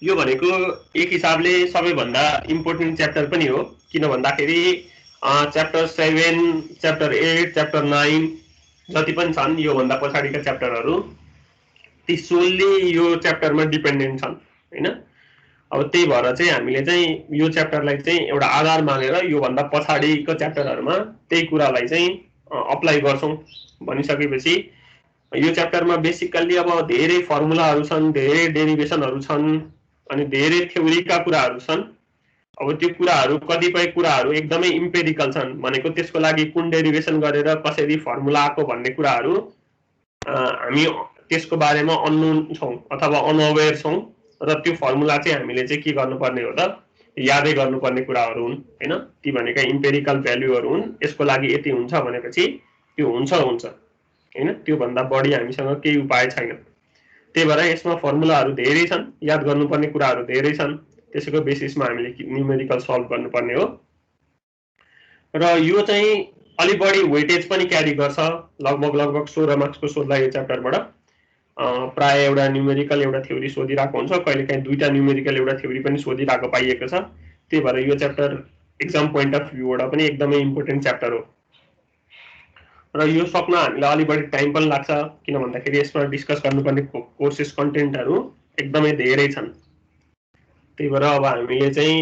यो भनेको एक हिसाबले सबैभन्दा इम्पोर्टेन्ट च्याप्टर पनि हो, किन भन्दाखेरि च्याप्टर 7, च्याप्टर 8, च्याप्टर 9 जति पनि छन् योभन्दा पछाडिका च्याप्टरहरू ती सोल्ली यो च्याप्टरमा डिपेन्डेन्ट छन् हैन। अब त्यही भएर चाहिँ हामीले चाहिँ यो च्याप्टरलाई चाहिँ एउटा आधार मानेर योभन्दा पछाडिको च्याप्टरहरूमा त्यही कुरालाई चाहिँ अप्लाई गर्छौँ भनिसकेपछि यो च्याप्टरमा बेसिकल्ली अब धेरै फर्मुलाहरू छन्, धेरै डेरिभेसनहरू छन्, अनि धेरै थ्योरीका कुराहरू छन्। अब त्यो कुराहरू कतिपय कुराहरू एकदमै इम्पेरिकल छन्, भनेको त्यसको लागि कुन डेरिभेसन गरेर कसरी फर्मुला आएको भन्ने कुराहरू हामी त्यसको बारेमा अननोन छौँ अथवा अनअवेयर छौँ, र त्यो फर्मुला चाहिँ हामीले चाहिँ के गर्नुपर्ने हो त यादै गर्नुपर्ने कुराहरू हुन् हैन। ती भनेका इम्पेरिकल भ्यालुहरू हुन्, यसको लागि यति हुन्छ भनेपछि त्यो हुन्छ हैन, त्योभन्दा बढी हामीसँग केही उपाय छैन। त्यही भएर यसमा फर्मुलाहरू धेरै छन्, याद गर्नुपर्ने कुराहरू धेरै छन्, त्यसैको बेसिसमा हामीले न्युमेरिकल सल्भ गर्नुपर्ने हो। र यो चाहिँ अलि बढी वेटेज पनि क्यारी गर्छ, लगभग 16 मार्क्सको सोध्ला यो च्याप्टरबाट। प्राय एउटा न्युमेरिकल एउटा थ्योरी सोधिरहेको हुन्छ, कहिलेकाहीँ दुईटा न्युमेरिकल एउटा थ्योरी पनि सोधिरहेको पाइएको छ। त्यही भएर यो च्याप्टर एक्जाम पोइन्ट अफ भ्यूबाट पनि एकदमै इम्पोर्टेन्ट च्याप्टर हो। र यो सक्न हामीलाई अलि बढी टाइम पनि लाग्छ, किन भन्दाखेरि यसमा डिस्कस गर्नुपर्ने कोर्सेस कन्टेन्टहरू एकदमै धेरै छन्। त्यही भएर अब हामीले चाहिँ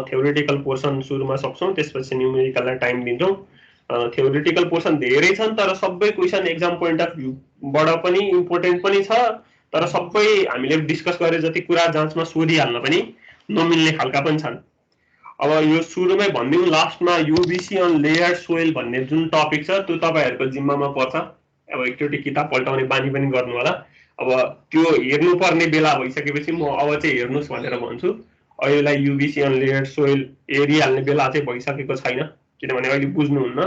थ्योरिटिकल पोर्सन सुरुमा सक्छौँ, त्यसपछि न्युमेरिकललाई टाइम दिन्छौँ। थ्योरिटिकल पोर्सन धेरै छन्, तर सबै क्वेसन एक्जाम पोइन्ट अफ भ्यूबाट पनि इम्पोर्टेन्ट पनि छ, तर सबै हामीले डिस्कस गरे जति कुरा जाँचमा सोधिहाल्न पनि नमिल्ने खालका पनि छन्। अब यो सुरुमै भनिदिउँ, लास्टमा युबिसी अन लेयर सोइल भन्ने जुन टपिक छ त्यो तपाईँहरूको जिम्मामा पर्छ। अब एकचोटि किताब पल्टाउने बानी पनि गर्नु होला। अब त्यो हेर्नुपर्ने बेला भइसकेपछि म अब चाहिँ हेर्नुहोस् भनेर भन्छु। अहिलेलाई युबिसी अन लेयर सोइल हेरिहाल्ने बेला चाहिँ भइसकेको छैन, किनभने अहिले बुझ्नुहुन्न।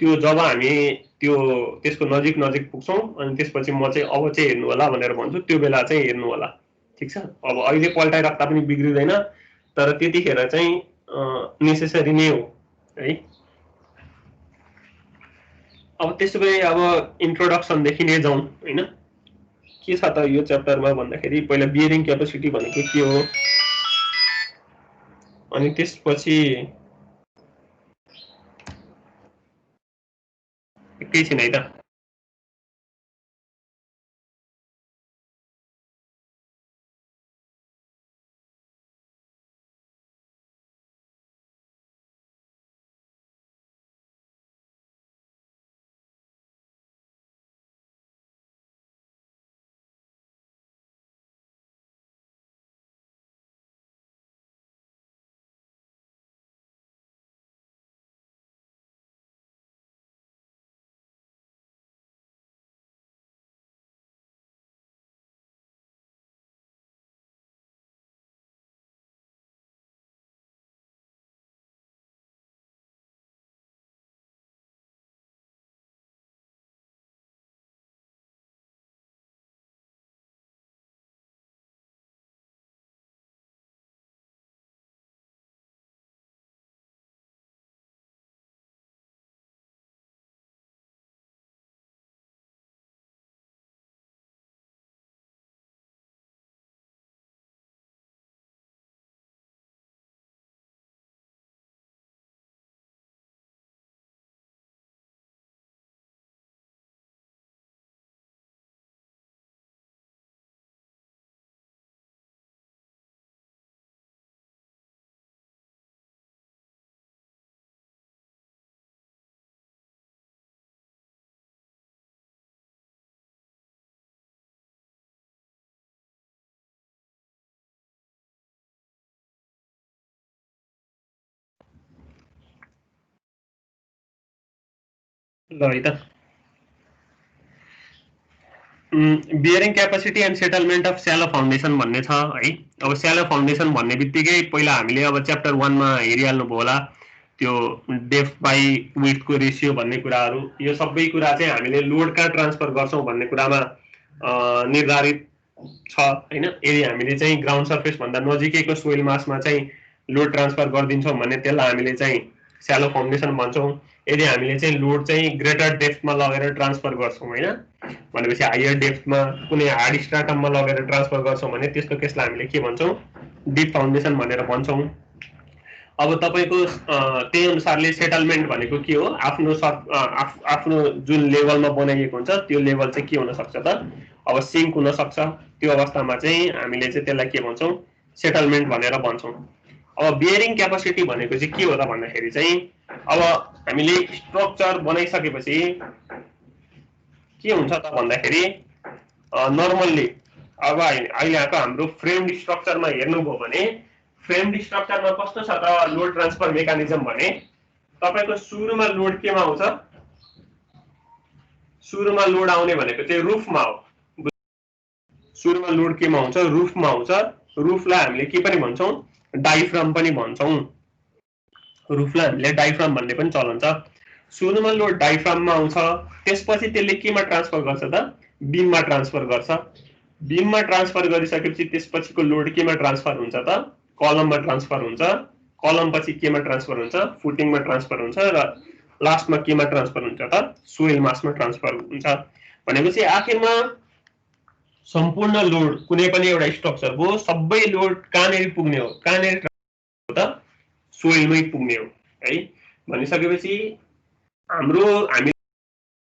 त्यो जब हामी त्यसको नजिक पुग्छौँ अनि त्यसपछि म चाहिँ अब चाहिँ हेर्नु होला भनेर भन्छु, त्यो बेला चाहिँ हेर्नु होला, ठिक छ। अब अहिले पल्टाइराख्दा पनि बिग्रिँदैन, तर त्यतिखेर चाहिँ नेसेसरी नै हो है। अब त्यसो भए अब इन्ट्रोडक्सनदेखि नै जाउँ हैन। के छ त यो च्याप्टरमा भन्दाखेरि पहिला बियरिङ क्यापेसिटी भनेको के हो, अनि त्यसपछि एकैछिन है त। ल है त, bearing capacity and settlement of shallow foundation भन्ने छ है। अब स्यालो फाउन्डेसन भन्ने बित्तिकै पहिला हामीले अब च्याप्टर 1 मा हेरिहाल्नुभयो होला, त्यो डेप्थ बाई विड्थको रेसियो भन्ने कुराहरू, यो सबै कुरा चाहिँ हामीले लोड कहाँ ट्रान्सफर गर्छौँ भन्ने कुरामा निर्धारित छ हैन। यदि हामीले चाहिँ ग्राउन्ड सर्फेस भन्दा नजिकैको सोइल मासमा चाहिँ लोड ट्रान्सफर गरिदिन्छौँ भने त्यसलाई हामीले चाहिँ स्यालो फाउन्डेसन भन्छौँ। यदि हामीले चाहिँ लोड चाहिँ ग्रेटर डेप्थमा लगेर ट्रान्सफर गर्छौँ हैन भनेपछि हायर डेप्थमा कुनै हार्ड स्ट्राटममा लगेर ट्रान्सफर गर्छौँ भने त्यस्तो केसलाई हामीले के भन्छौँ डिप फाउन्डेसन भनेर भन्छौँ। अब तपाईको त्यही अनुसारले सेटलमेन्ट भनेको के हो आफ्नो जुन लेभलमा बनाइएको हुन्छ त्यो लेभल चाहिँ के हुन सक्छ त अब सिङ्क हुन सक्छ। त्यो अवस्थामा चाहिँ हामीले चाहिँ त्यसलाई के भन्छौँ सेटलमेन्ट भनेर भन्छौँ। अब बियरिङ क्यापासिटी भनेको चाहिँ के हो त भन्दाखेरि चाहिँ अब हामीले स्ट्रक्चर बनाइसकेपछि के हुन्छ त भन्दाखेरि नर्मल्ली अब अहिले आएको हाम्रो फ्रेम्ड स्ट्रक्चरमा हेर्नुभयो भने फ्रेम्ड स्ट्रक्चरमा कस्तो छ त लोड ट्रान्सफर मेकानिजम भने तपाईको सुरुमा लोड केमा आउँछ सुरुमा लोड आउने भनेको चाहिँ रुफमा हो। सुरुमा लोड केमा आउँछ रुफमा आउँछ। रुफलाई हामीले के पनि भन्छौँ डाइफ्राम पनि भन्छौँ। रुफलाई हामीले डाइफ्राम भन्ने पनि चलन छ। सुरुमा लोड डाइफ्राममा आउँछ त्यसपछि त्यसले केमा ट्रान्सफर गर्छ त बीममा ट्रान्सफर गर्छ। बीममा ट्रान्सफर गरिसकेपछि त्यसपछिको लोड केमा ट्रान्सफर हुन्छ त कलममा ट्रान्सफर हुन्छ। कलम पछि केमा ट्रान्सफर हुन्छ फुटिङमा ट्रान्सफर हुन्छ र लास्टमा केमा ट्रान्सफर हुन्छ त सोइल मासमा ट्रान्सफर हुन्छ। भनेपछि आखिरमा सम्पूर्ण लोड कुनै पनि एउटा स्ट्रक्चरको सबै लोड कहाँनेरि पुग्ने हो कहाँनेरि त सोइलमै पुग्ने हो है। भनिसकेपछि हामी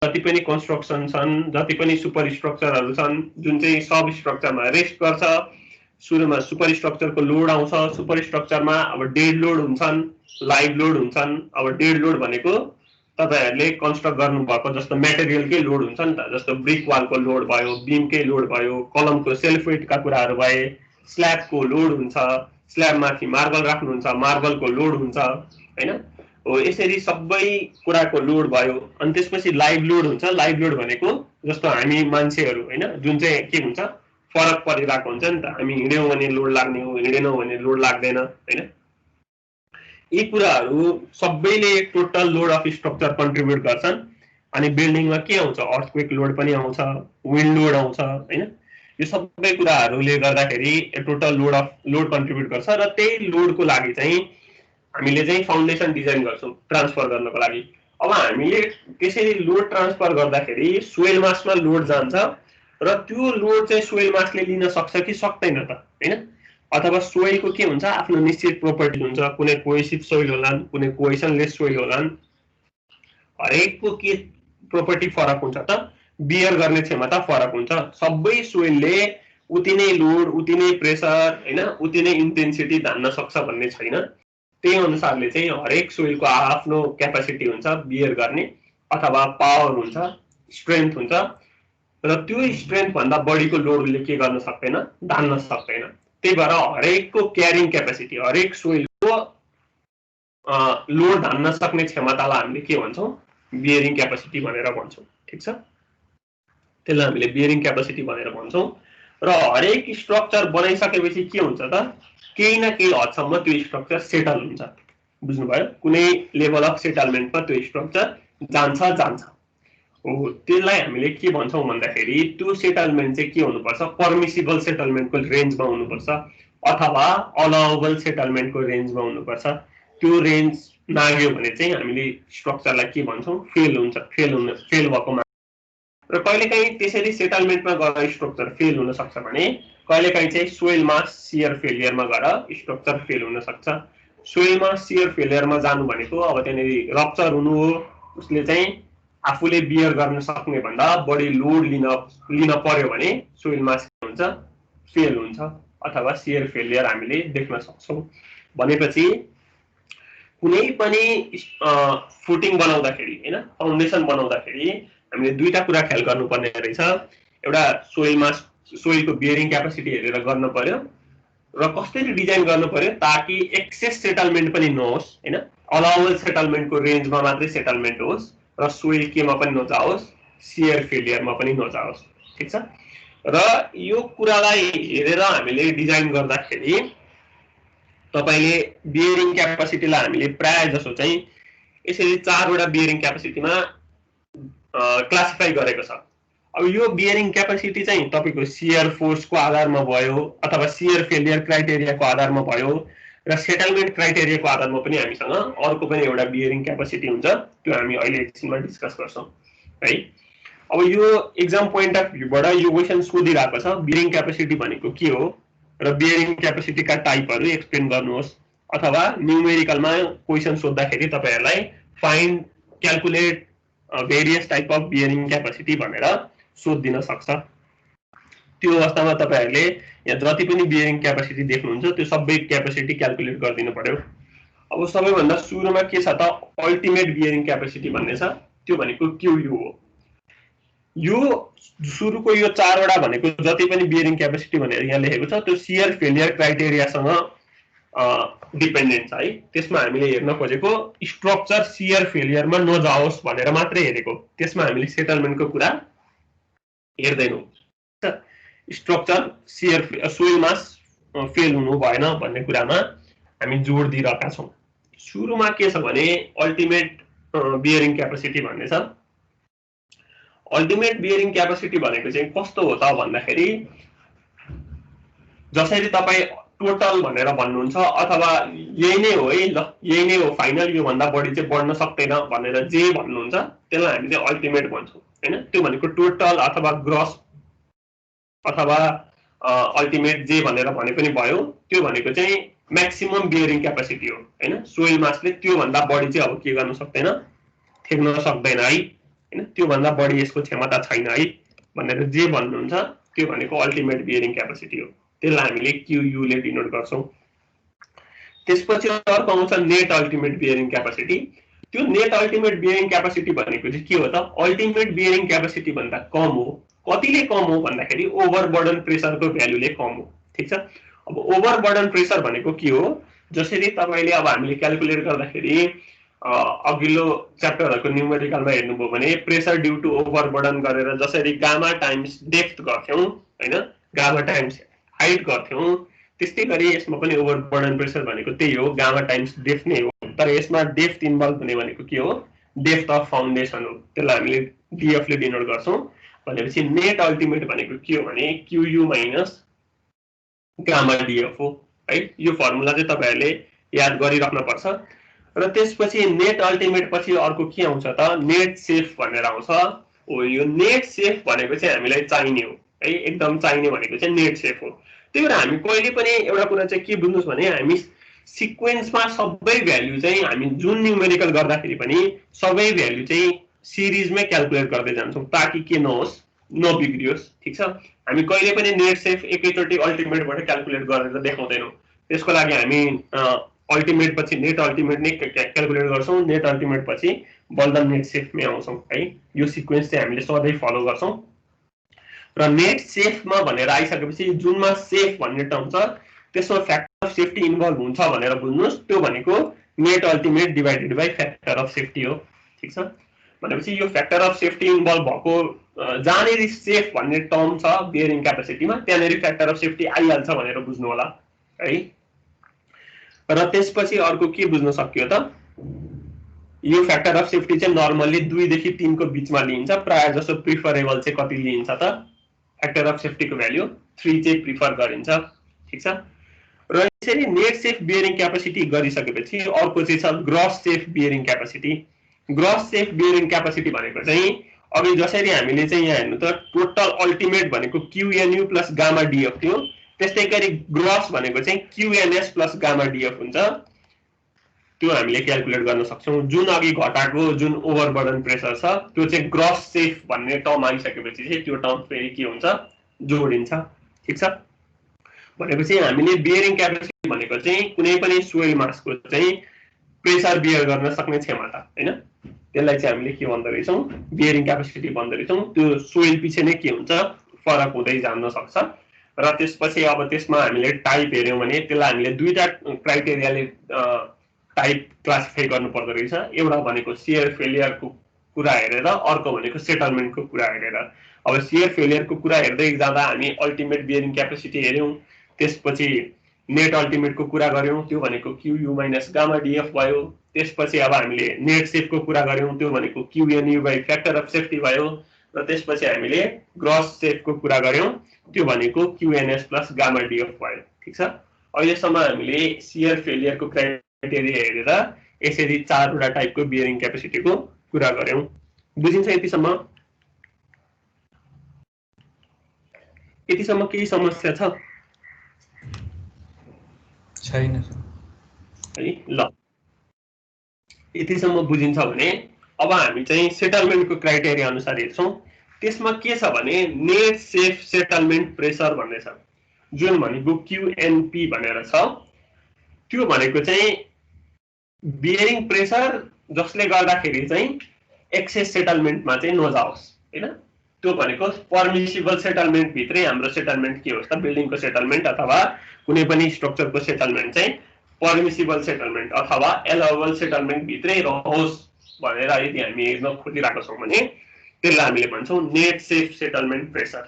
जति पनि कन्स्ट्रक्सन छन् जति पनि सुपर स्ट्रक्चरहरू छन् जुन चाहिँ सब स्ट्रक्चरमा रेस्ट गर्छ। सुरुमा सुपर स्ट्रक्चरको लोड आउँछ। सुपर स्ट्रक्चरमा अब डेड लोड हुन्छन् लाइभ लोड हुन्छन्। अब डेड लोड भनेको तपाईहरुले कन्स्ट्रक्ट गर्नुभएको जस्तो मेटेरियलकै लोड हुन्छ नि त जस्तो ब्रिक वालको लोड भयो बीमकै लोड भयो कलमको सेल्फ वेटका कुराहरू भए स्ल्याबको लोड हुन्छ स्ल्याबमाथि मार्बल राख्नुहुन्छ मार्बलको लोड हुन्छ हैन हो यसरी सबै कुराको लोड भयो। अनि त्यसपछि लाइभ लोड हुन्छ। लाइभ लोड भनेको जस्तो हामी मान्छेहरू हैन जुन चाहिँ के हुन्छ फरक परिरहेको हुन्छ नि त हामी हिँड्यौँ भने लोड लाग्ने हो हिँडेनौँ भने लोड लाग्दैन हैन। यी कुराहरू सबैले total load of structure contribute गर्छन्। अनि बिल्डिङमा के आउँछ अर्थक्वेक लोड पनि आउँछ विन्ड लोड आउँछ हैन। यो सबै कुराहरूले गर्दाखेरि टोटल लोड कन्ट्रिब्युट गर्छ र त्यही लोडको लागि चाहिँ हामीले चाहिँ फाउन्डेसन डिजाइन गर्छौँ ट्रान्सफर गर्नको लागि। अब हामीले त्यसरी लोड ट्रान्सफर गर्दाखेरि सोइल मासमा लोड जान्छ र त्यो लोड चाहिँ सोइल मासले लिन सक्छ कि सक्दैन त हैन। अथवा सोइलको के हुन्छ आफ्नो निश्चित प्रोपर्टी हुन्छ कुनै कोहेसिभ सोइल होलान् कुनै कोहेसनलेस सोइल होलान्। हरेकको के प्रोपर्टी फरक हुन्छ त बियर गर्ने क्षमता फरक हुन्छ। सबै सोइलले उति नै लोड उति नै प्रेसर हैन उति नै इन्टेन्सिटी धान्न सक्छ भन्ने छैन। त्यही अनुसारले चाहिँ हरेक सोइलको आफ्नो क्यापासिटी हुन्छ बियर गर्ने अथवा पावर हुन्छ स्ट्रेन्थ हुन्छ र त्यो स्ट्रेन्थ भन्दा बढीको लोडले के गर्न सक्दैन धान्न सक्दैन। त्यही भएर हरेकको क्यारिङ क्यापासिटी हरेक सोइलको लोड धान्न सक्ने क्षमतालाई हामीले के भन्छौँ बियरिङ क्यापासिटी भनेर भन्छौँ। ठीक छ त्यसलाई हामीले बियरिङ क्यापासिटी भनेर भन्छौँ। र हरेक स्ट्रक्चर बनाइसकेपछि के हुन्छ त केही न केही हदसम्म त्यो स्ट्रक्चर सेटल हुन्छ। बुझ्नुभयो कुनै लेभल अफ सेटलमेन्टमा त्यो स्ट्रक्चर जान्छ हो त्यसलाई हामीले के भन्छौँ भन्दाखेरि त्यो सेटलमेन्ट चाहिँ के हुनुपर्छ पर्मिसिबल सेटलमेन्टको रेन्जमा हुनुपर्छ अथवा अलाउबल सेटलमेन्टको रेन्जमा हुनुपर्छ। त्यो रेन्ज नाग्यो भने चाहिँ हामीले स्ट्रक्चरलाई के भन्छौँ फेल भएको र कहिलेकाहीँ त्यसरी सेटलमेन्टमा गएर स्ट्रक्चर फेल हुन सक्छ भने कहिलेकाहीँ चाहिँ सोइल मास सियर फेलियरमा गएर स्ट्रक्चर फेल हुन सक्छ। सोइल मास सियर फेलियरमा जानु भनेको अब त्यहाँनिर रप्चर हुनु हो उसले चाहिँ आफूले बियर गर्न सक्ने भन्दा बढी लोड लिन पर्यो भने सोइल मास हुन्छ फेल हुन्छ अथवा सियर फेलियर हामीले देख्न सक्छौँ। भनेपछि कुनै पनि फुटिङ बनाउँदाखेरि हैन फाउन्डेसन बनाउँदाखेरि हामीले दुईटा कुरा ख्याल गर्नुपर्ने रहेछ। एउटा सोइलको बियरिङ क्यापासिटी हेरेर गर्न पर्यो र कसरी डिजाइन गर्नु पर्यो ताकि एक्सेस सेटलमेन्ट पनि नहोस् हैन अलाउबल सेटलमेन्टको रेन्जमा मात्रै सेटलमेन्ट होस् र सोइल केमा पनि नजाओस् सियर फेलियरमा पनि नजाओस्। ठीक छ र यो कुरालाई हेरेर हामीले डिजाइन गर्दाखेरि तपाईले बियरिङ क्यापासिटीलाई हामीले प्राय जसो चाहिँ यसरी चारवटा बियरिङ क्यापासिटीमा क्लासिफाई गरेको छ। अब यो बियरिङ क्यापासिटी चाहिँ तपाईको सियर फोर्सको आधारमा भयो अथवा सियर फेलियर क्राइटेरियाको आधारमा भयो र सेटलमेन्ट क्राइटेरियाको आधारमा पनि हामीसँग अर्को पनि एउटा बियरिङ क्यापेसिटी हुन्छ, त्यो हामी अहिले एकछिनमा डिस्कस गर्छौँ है। अब यो एक्जाम पोइन्ट अफ भ्यूबाट यो क्वेसन सोधिरहेको छ, बियरिङ क्यापेसिटी भनेको के हो र बियरिङ क्यापेसिटीका टाइपहरू एक्सप्लेन गर्नुहोस्, अथवा न्युमेरिकलमा क्वेसन सोध्दाखेरि तपाईहरुलाई find calculate various type of bearing capacity भनेर सोधिदिन सक्छ। त्यो अवस्थामा तपाईहरुले यहाँ जति पनि बियरिङ क्यापेसिटी देख्नुहुन्छ त्यो सबै क्यापेसिटी क्याल्कुलेट गरिदिनु पर्यो। अब सबैभन्दा सुरुमा के छ त, अल्टिमेट बियरिङ क्यापेसिटी भन्ने छ, त्यो भनेको क्यूयू हो। यो सुरुको यो चारवटा भनेको जति पनि बियरिङ क्यापेसिटी भनेर यहाँ लेखेको छ त्यो शियर फेलियर क्राइटेरियासँग डिपेन्डेन्ट छ है। त्यसमा हामीले हेर्न खोजेको स्ट्रक्चर शियर फेलियरमा नजाओस् भनेर मात्रै हेरेको, त्यसमा हामीले सेटलमेन्टको कुरा हेर्दैनौँ। स्ट्रक्चर शियर सोइल मास फेल हुनु भएन भन्ने कुरामा हामी जोड दिइरहेका छौँ। सुरुमा के छ भने अल्टिमेट बियरिङ क्यापेसिटी भन्ने छ। अल्टिमेट बियरिङ क्यापेसिटी भनेको चाहिँ कस्तो हो त भन्दाखेरि, जसरी तपाईँ टोटल भनेर भन्नुहुन्छ अथवा यही नै हो है, ल यही नै हो फाइनल, यो भन्दा बढी चाहिँ बढ्न सक्दैन भनेर जे भन्नुहुन्छ त्यसलाई हामीले अल्टिमेट भन्छौँ हैन। त्यो भनेको टोटल अथवा ग्रस अथवा अल्टिमेट जे भनेर भने पनि भयो, त्यो भनेको चाहिँ म्याक्सिमम बियरिङ क्यापेसिटी हो हैन। सोइल मासले त्यो भन्दा बढी चाहिँ अब के गर्न सक्दैन, थेक्न सक्दैन है हैन, त्यो भन्दा बढी यसको क्षमता छैन है भनेर जे भन्नुहुन्छ त्यो भनेको अल्टिमेट बियरिङ क्यापेसिटी हो। त्यसलाई हामीले क्यूयू ले डिनोट गर्छौं। त्यसपछि अर्को आउँछ नेट अल्टिमेट बियरिङ क्यापेसिटी। त्यो नेट अल्टिमेट बियरिङ क्यापेसिटी भनेको चाहिँ के हो त, अल्टिमेट बियरिङ क्यापेसिटी भन्दा कम हो। कतिले कम हो भन्दाखेरि ओभरबर्डन प्रेसरको भ्यालुले कम हो, ठीक छ। अब ओभरबर्डन प्रेसर भनेको के हो, जसरी तपाईले अब हामीले क्याल्कुलेट गर्दाखेरि अघिल्लो च्याप्टरहरुको न्युमेरिकलमा हेर्नुभयो भने प्रेसर ड्यू टु ओभरबर्डन गरेर जसरी गामा टाइम्स डेप्थ गर्थ्यौं हैन, गामा टाइम्स हाइट गर्थ्यौं, त्यस्तै गरी यसमा पनि ओभरबर्डन प्रेसर भनेको त्यही हो, गामा टाइम्स डेप्थ नै हो। तर यसमा डेप्थ इन्भल्भ हुने भनेको के हो, डेप्थ अफ फाउन्डेसन हो, त्यसलाई हामीले डीएफ ले डिनोट गर्छौं। भनेपछि नेट अल्टिमेट भनेको के हो भने क्यूयू माइनस गामा डीएफ हो है। यो फर्मुला चाहिँ तपाईहरुले याद गरिराख्न पर्छ। र त्यसपछि नेट अल्टिमेट पछि अर्को के आउँछ त, नेट सेफ भनेर आउँछ। ओ यो नेट सेफ भनेको चाहिँ हामीलाई चाहिने हो है, एकदम चाहिने भनेको चाहिँ नेट सेफ हो। त्यही भएर हामी कहिले पनि एउटा कुरा चाहिँ के बुझ्नुस् भने हामी सिक्वेन्समा सबै भ्यालु चाहिँ हामी जुन न्युमेरिकल गर्दाखेरि पनि सबै भ्यालु चाहिँ सिरिजमै क्याल्कुलेट गर्दै जान्छौं ताकि के नहोस्, नबिग्रियोस्, ठीक छ। हामी कहिले पनि नेट सेफ एकैचोटी अल्टिमेटबाट क्याल्कुलेट गरेर देखाउँदैनौं। त्यसको लागि हामी अल्टिमेट पछि नेट अल्टिमेट नै क्याल्कुलेट गर्छौं, नेट अल्टिमेट पछि बल्ल नेट सेफमै आउँछौं है। यो सिक्वेन्स चाहिँ हामीले सधैँ फलो गर्छौं। र नेट सेफमा भनेर आइसकेपछि जुनमा सेफ भन्ने टर्म छ त्यसमा फ्याक्टर अफ सेफ्टी इन्भल्भ हुन्छ भनेर बुझ्नुस्, त्यो भनेको net ultimate divided by factor of safety हो, ठीक छ। भनेपछि यो फ्याक्टर अफ सेफ्टी इन्भल्भ भएको जहाँनेरि सेफ भन्ने टर्म छ बियरिङ क्यापेसिटीमा त्यहाँनेरि फ्याक्टर अफ सेफ्टी आइहाल्छ भनेर बुझ्नु होला है। र त्यसपछि अर्को के बुझ्न सकियो त, यो फ्याक्टर अफ सेफ्टी चाहिँ नर्मली 2 देखि 3 को बीचमा लिइन्छ। प्राय जसो प्रिफरेबल चाहिँ कति लिइन्छ त, फ्याक्टर अफ सेफ्टी को भ्यालु 3 चाहिँ प्रिफर गरिन्छ, ठीक छ। र यसरी नेट सेफ बियरिङ क्यापेसिटी गरिसकेपछि अर्को चाहिँ छ gross safe bearing capacity. Gross safe bearing capacity भनेको चाहिँ अघि जसरी हामीले चाहिँ यहाँ हेर्नु त टोटल अल्टिमेट भनेको क्यूएनयू प्लस गामा डीएफ थियो, त्यस्तै गरी ग्रस भनेको चाहिँ क्यूएनएस प्लस गामा डीएफ हुन्छ। त्यो हामीले क्याल्कुलेट गर्न सक्छौं। जुन अघि घटाको जुन ओभरबर्डन प्रेसर छ त्यो चाहिँ ग्रस सेफ भन्ने टर्म आइसकेपछि चाहिँ त्यो टर्म फेरि के हुन्छ, जोडिन्छ, ठीक छ। भनेपछि हामीले बियरिङ क्यापेसिटी भनेको चाहिँ कुनै पनि सोइल मासको चाहिँ प्रेसर बियर गर्न सक्ने क्षमता हैन, त्यसलाई चाहिँ हामीले के भन्दो रहेछौं, बियरिङ क्यापेसिटी भन्दो रहेछौं। त्यो सोइल पछि नै के हुन्छ, फरक हुँदै जान सक्छ। र त्यसपछि अब त्यसमा हामीले टाइप हेर्यौं भने त्यसलाई हामीले दुईटा क्राइटेरियाले टाइप क्लासिफाई गर्नु पर्दो रहेछ। एउटा भनेको शियर फेलियरको कुरा हेरेर, अर्को भनेको सेटलमेन्टको कुरा हेरेर। अब शियर फेलियरको कुरा हेर्दै जाँदा हामी अल्टिमेट बियरिङ क्यापेसिटी हेर्यौं, त्यसपछि नेट अल्टिमेटको कुरा गर्यौं, त्यो भनेको क्यूयू माइनस गामा डीएफ भयो। त्यसपछि अब हामीले नेट सेफको कुरा गर्यौं, त्यो भनेको क्यूएनयू बाइ फ्याक्टर अफ सेफ्टी भयो। र त्यसपछि हामीले ग्रस सेफको कुरा गर्यौं, त्यो भनेको क्यूएनएस प्लस गामा डीएफ भयो, ठीक छ। अहिलेसम्म हामीले शियर फेलियरको क्राइटेरिया हेरेर यसरी 4 वटा टाइपको बियरिङ क्यापेसिटीको कुरा गर्यौं। बुझिन्छ यतिसम्म? यतिसम्म केही समस्या छ? छैन है ल, यतिसम्म बुझिन्छ भने अब हामी चाहिँ सेटलमेन्टको क्राइटेरिया अनुसार हेर्छौं। त्यसमा के छ भने नेट सेफ सेटलमेन्ट प्रेसर भन्ने छ, जुन भनेको क्युएनपी भनेर छ। त्यो भनेको चाहिँ बियरिङ प्रेसर जसले गर्दाखेरि चाहिँ एक्सेस सेटलमेन्टमा चाहिँ नजाओस् हैन। त्यो भनेको पर्मिसिबल सेटलमेन्ट भित्रै हाम्रो सेटलमेन्ट के होस् त, बिल्डिङको सेटलमेन्ट अथवा कुनै पनि स्ट्रक्चरको सेटलमेन्ट चाहिँ पर्मिसिबल सेटलमेन्ट अथवा एलाउबल सेटलमेन्ट भित्रै रहोस् भनेर यदि हामी हेर्न खोजिरहेको छौं भने त्यसलाई हामीले भन्छौं नेट सेफ सेटलमेन्ट प्रेसर।